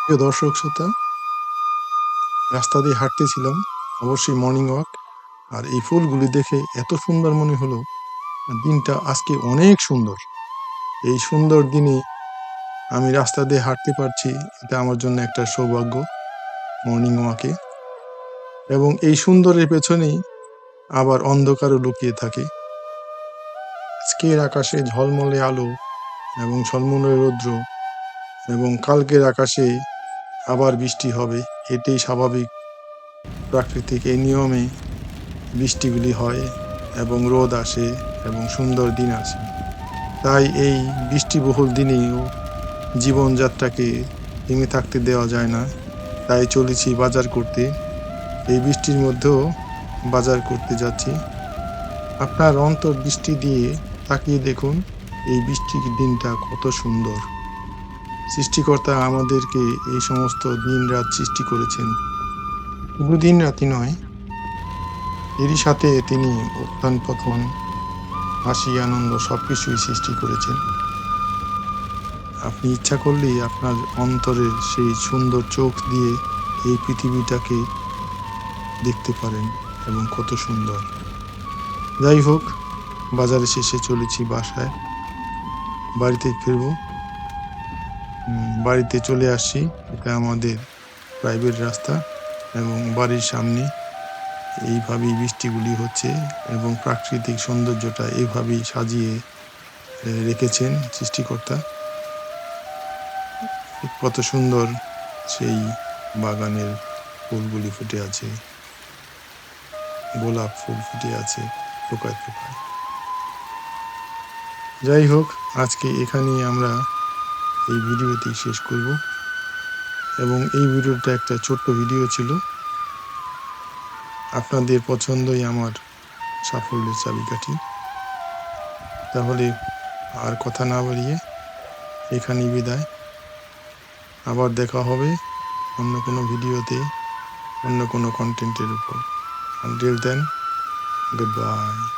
প্রিয় দর্শক শ্রোতা, রাস্তা দিয়ে হাঁটতেছিলাম, অবশ্যই মর্নিং ওয়াক। আর এই ফুলগুলি দেখে এত সুন্দর মনে হলো, দিনটা আজকে অনেক সুন্দর। এই সুন্দর দিনে আমি রাস্তা দিয়ে হাঁটতে পারছি, এটা আমার জন্য একটা সৌভাগ্য মর্নিং ওয়াকে। এবং এই সুন্দরের পেছনেই আবার অন্ধকারও লুকিয়ে থাকে। আজকের আকাশে ঝলমলে আলো এবং ঝলমলে রৌদ্র, এবং কালকের আকাশে আবার বৃষ্টি হবে, এটাই স্বাভাবিক প্রাকৃতিক এই নিয়মে বৃষ্টিগুলি হয় এবং রোদ আসে এবং সুন্দর দিন আসে। তাই এই বৃষ্টিবহুল দিনেও জীবনযাত্রাকে থেমে থাকতে দেওয়া যায় না। তাই চলেছি বাজার করতে। এই বৃষ্টির মধ্যেও বাজার করতে যাচ্ছি। আপনার অন্তর্দৃষ্টি দিয়ে তাকিয়ে দেখুন, এই বৃষ্টির দিনটা কত সুন্দর। সৃষ্টিকর্তা আমাদেরকে এই সমস্ত দিন রাত সৃষ্টি করেছেন। শুধু দিন রাতি নয়, এরই সাথে তিনি উত্থান পতন, হাসি আনন্দ সবকিছুই সৃষ্টি করেছেন। আপনি ইচ্ছা করলেই আপনার অন্তরের সেই সুন্দর চোখ দিয়ে এই পৃথিবীটাকে দেখতে পারেন, এবং কত সুন্দর। যাই হোক, বাজারে শেষে চলেছি বাসায়, বাড়িতে ফিরব। বাড়িতে চলে আসছি। এটা আমাদের প্রাইভেট রাস্তা, এবং বাড়ির সামনে এইভাবেই বৃষ্টিগুলি হচ্ছে, এবং প্রাকৃতিক সৌন্দর্যটা এইভাবেই সাজিয়ে রেখেছেন সৃষ্টিকর্তা। কত সুন্দর সেই বাগানের ফুলগুলি ফুটে আছে, গোলাপ ফুল ফুটে আছে থোকায় থোকায়। যাই হোক, আজকে এখানেই আমরা এই ভিডিওটি শেষ করব। এবং এই ভিডিওটা একটা ছোট্ট ভিডিও ছিল। আপনাদের পছন্দই আমার সাফল্যের চাবিকাঠি। তাহলে আর কথা না বাড়িয়ে এখানেই বিদায়। আবার দেখা হবে অন্য কোনো ভিডিওতে, অন্য কোনো কন্টেন্টের উপর। Until then, goodbye.